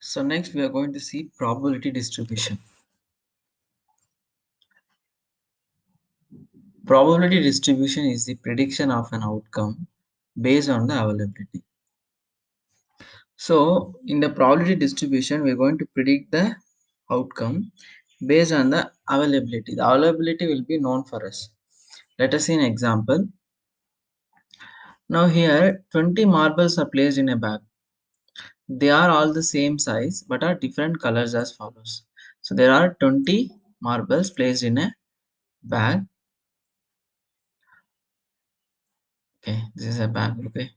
So next we are going to see probability distribution. Probability distribution is the prediction of an outcome based on the availability. So in the probability distribution, we are going to predict the outcome based on the availability. The availability will be known for us. Let us see an example. Now here 20 marbles are placed in a bag. They are all the same size but are different colors as follows. So there are 20 marbles placed in a bag. Okay, this is a bag. Okay.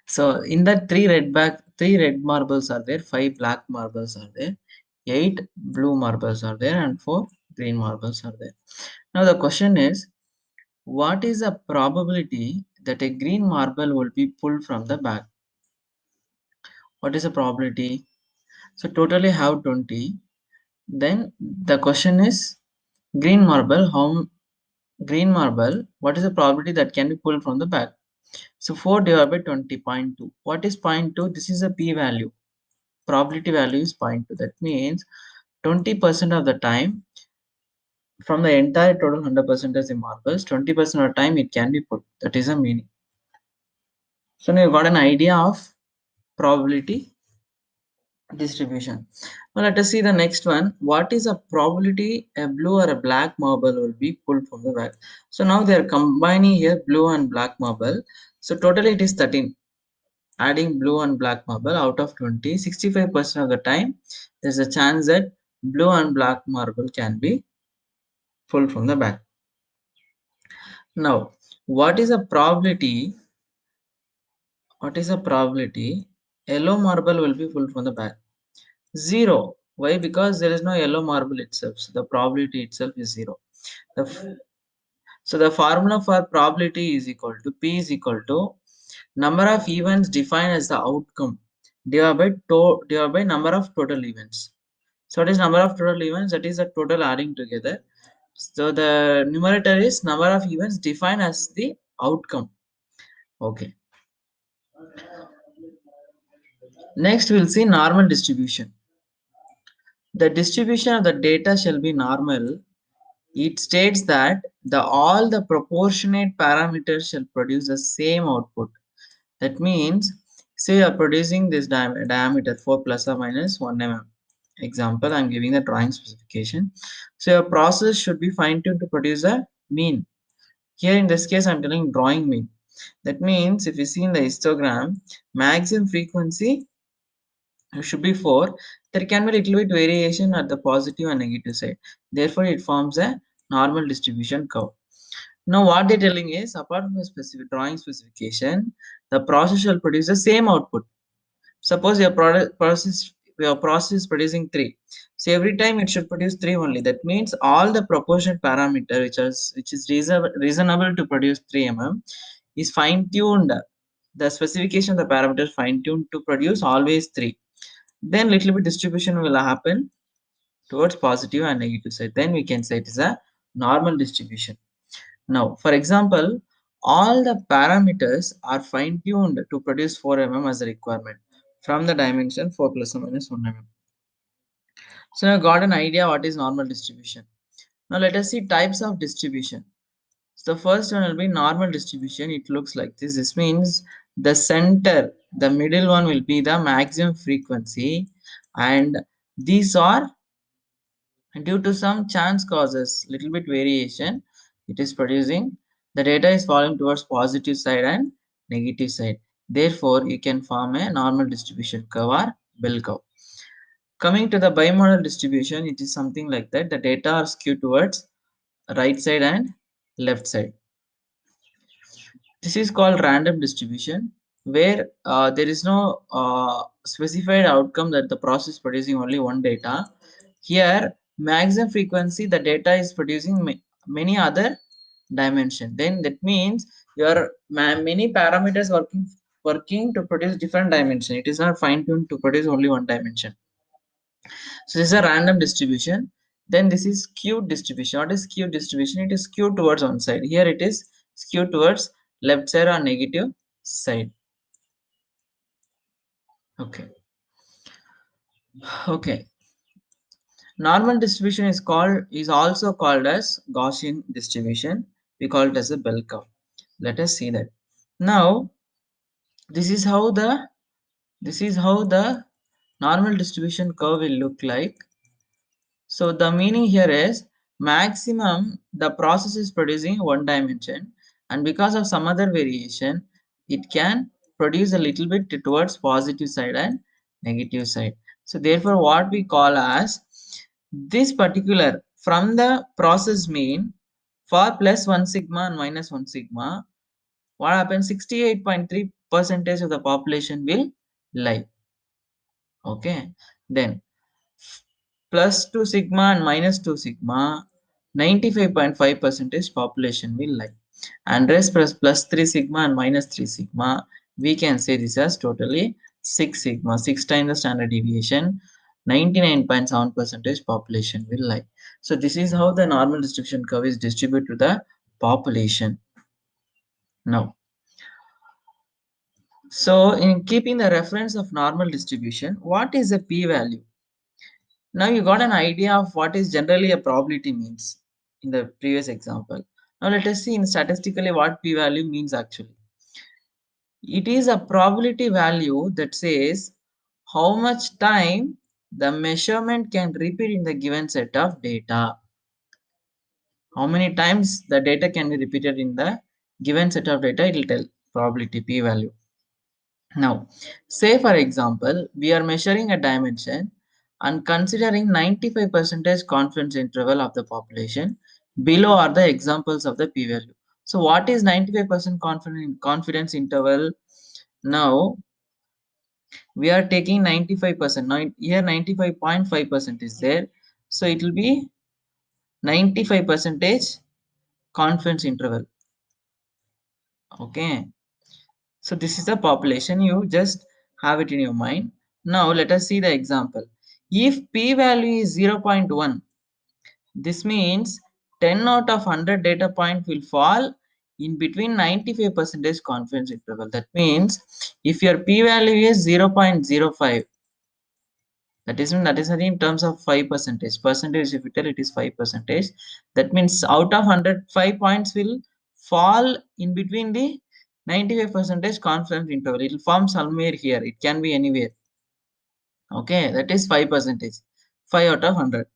So in that three red marbles are there, five black marbles are there, eight blue marbles are there, and four green marbles are there. Now the question is, what is the probability that a green marble will be pulled from the bag? What is the probability? So totally have 20. Then the question is, green marble, what is the probability that can be pulled from the bag? So 4 divided by 20.2. What is 0.2? This is a p-value. Probability value is 0.2. That means 20% of the time from the entire total 100% of the marbles, 20% of the time it can be put. That is a meaning. So now you got an idea of probability distribution. Now let us see the next one. What is a probability a blue or a black marble will be pulled from the bag? So now they are combining here blue and black marble. So totally it is 13. Adding blue and black marble out of 20, 65% of the time there's a chance that blue and black marble can be pulled from the bag. Now what is the probability yellow marble will be pulled from the bag? Zero. Why? Because there is no yellow marble itself, so the probability itself is zero. So the formula for probability is equal to p is equal to number of events defined as the outcome divided by number of total events. So what is number of total events? That is the total adding together. So the numerator is number of events defined as the outcome. Okay. Next we'll see normal distribution. The distribution of the data shall be normal. It states that all the proportionate parameters shall produce the same output. That means, say you are producing this diameter 4 plus or minus 1 mm. Example, I am giving the drawing specification. So your process should be fine-tuned to produce a mean. Here in this case, I am telling drawing mean. That means if you see in the histogram, maximum frequency should be 4. There can be a little bit variation at the positive and negative side. Therefore, it forms a normal distribution curve. Now, what they're telling is, apart from the specific drawing specification, the process shall produce the same output. Suppose your process is producing 3. So every time it should produce 3 only. That means all the proportion parameter which is reasonable to produce 3 is fine tuned. The specification of the parameter fine tuned to produce always 3. Then little bit distribution will happen towards positive and negative side. Then we can say it is a normal distribution. Now, for example, all the parameters are fine-tuned to produce 4 as a requirement from the dimension 4 plus or minus 1 So now got an idea what is normal distribution. Now let us see types of distribution. So the first one will be normal distribution. It looks like this. This means the center, the middle one will be the maximum frequency, and these are due to some chance causes little bit variation it is producing, the data is falling towards positive side and negative side. Therefore you can form a normal distribution curve or bell curve. Coming to the bimodal distribution, it is something like that. The data are skewed towards right side and left side. This is called random distribution, where there is no specified outcome that the process is producing only one data. Here, maximum frequency, the data is producing many other dimension. Then that means your many parameters working to produce different dimension. It is not fine tuned to produce only one dimension. So this is a random distribution. Then this is skewed distribution. What is skewed distribution? It is skewed towards one side. Here it is skewed towards left side or negative side. Okay. Okay. Normal distribution is also called as Gaussian distribution. We call it as a bell curve. Let us see that. Now, this is how the this is how the normal distribution curve will look like. So the meaning here is maximum the process is producing one dimension, and because of some other variation it can produce a little bit towards positive side and negative side. So therefore what we call as this particular from the process mean for plus 1 sigma and minus 1 sigma, what happens, 68.3 percentage of the population will lie. Okay, then plus 2 sigma and minus 2 sigma, 95.5 percentage population will lie, and rest plus 3 sigma and minus 3 sigma, we can say this as totally 6 sigma, 6 times the standard deviation, 99.7 percentage population will lie. So this is how the normal distribution curve is distributed to the population. Now, so in keeping the reference of normal distribution, what is a p-value? Now you got an idea of what is generally a probability means in the previous example. Now let us see in statistically what p-value means actually. It is a probability value that says how much time the measurement can repeat in the given set of data. How many times the data can be repeated in the given set of data, it will tell probability p-value. Now, say for example, we are measuring a dimension and considering 95 percentage confidence interval of the population. Below are the examples of the p-value. So what is 95% confidence interval? Now we are taking 95%. Now here 95.5% is there. So it will be 95 percentage confidence interval. Okay. So this is the population, you just have it in your mind. Now let us see the example. If p-value is 0.1, this means 10 out of 100 data point will fall in between 95 percentage confidence interval. That means if your p-value is 0.05, that is in terms of 5 percentage, if you tell it is 5 percentage, that means out of 100, 5 points will fall in between the 95 percentage confidence interval. It will form somewhere here, it can be anywhere. Okay, that is 5 percentage, 5 out of 100.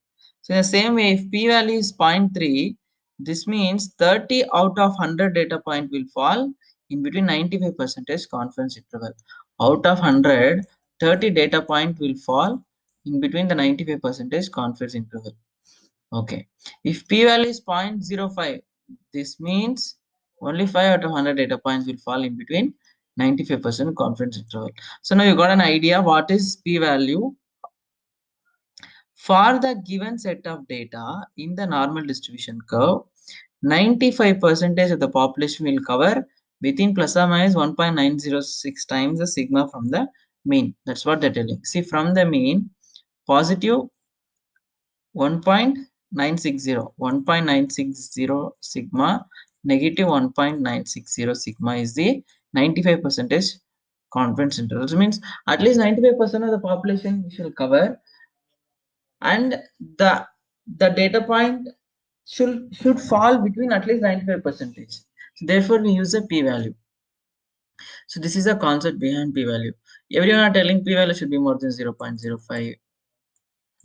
So in the same way, if p value is 0.3, this means 30 out of 100 data point will fall in between 95 percentage confidence interval. Out of 100, 30 data point will fall in between the 95 percentage confidence interval. Okay, if p value is 0.05, this means only 5 out of 100 data points will fall in between 95% confidence interval. So now you got an idea what is p value for the given set of data in the normal distribution curve. 95 percentage of the population will cover within plus or minus 1.906 times the sigma from the mean. That's what they're telling. See, from the mean, positive 1.960, 1.960 sigma, negative 1.960 sigma is the 95 percentage confidence interval. So means at least 95% of the population we shall cover, and the data point should fall between at least 95 percentage. So therefore we use a p-value. So this is a concept behind p-value. Everyone are telling p-value should be more than 0.05,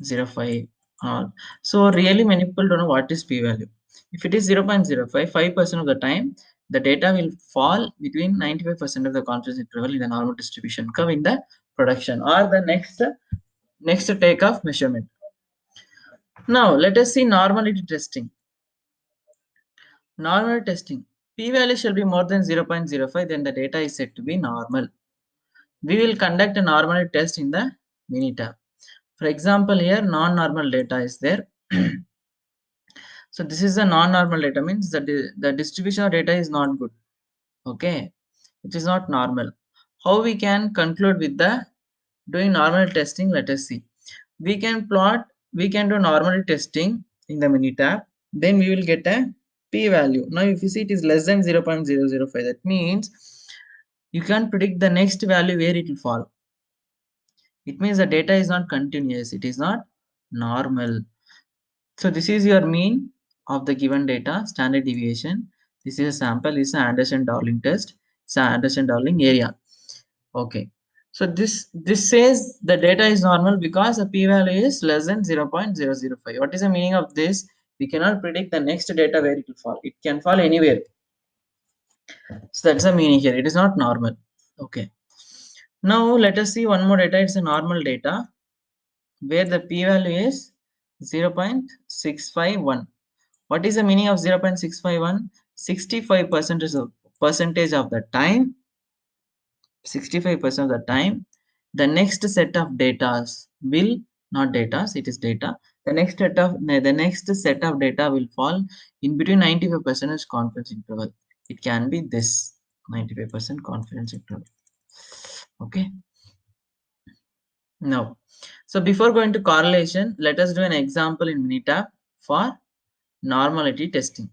0.05 all. So really many people don't know what is p-value. If it is 0.05, 5% of the time the data will fall between 95% of the confidence interval in the normal distribution curve in the production or the next take of measurement. Now let us see normality testing. Normal testing. P-value shall be more than 0.05, then the data is said to be normal. We will conduct a normal test in the Minitab. For example, here non-normal data is there. So this is the non-normal data, means that the distribution of data is not good. Okay, it is not normal. How we can conclude with the doing normal testing? Let us see. We can do normal testing in the Minitab. Then we will get a p-value. Now if you see it is less than 0.005, that means you can predict the next value where it will fall. It means the data is not continuous, it is not normal. So this is your mean of the given data, standard deviation. This is a sample, this is an Anderson-Darling test. It's an Anderson-Darling area. Okay. So this says the data is normal because the p-value is less than 0.005. What is the meaning of this? We cannot predict the next data where it will fall. It can fall anywhere. So that's the meaning here. It is not normal. Okay. Now let us see one more data. It's a normal data where the p-value is 0.651. What is the meaning of 0.651? 65% percentage of the time, 65% of the time, the next set of data will, not data, it is data. The next set of data will fall in between 95% confidence interval. It can be this 95% confidence interval. Okay. Now, so before going to correlation, let us do an example in Minitab for normality testing.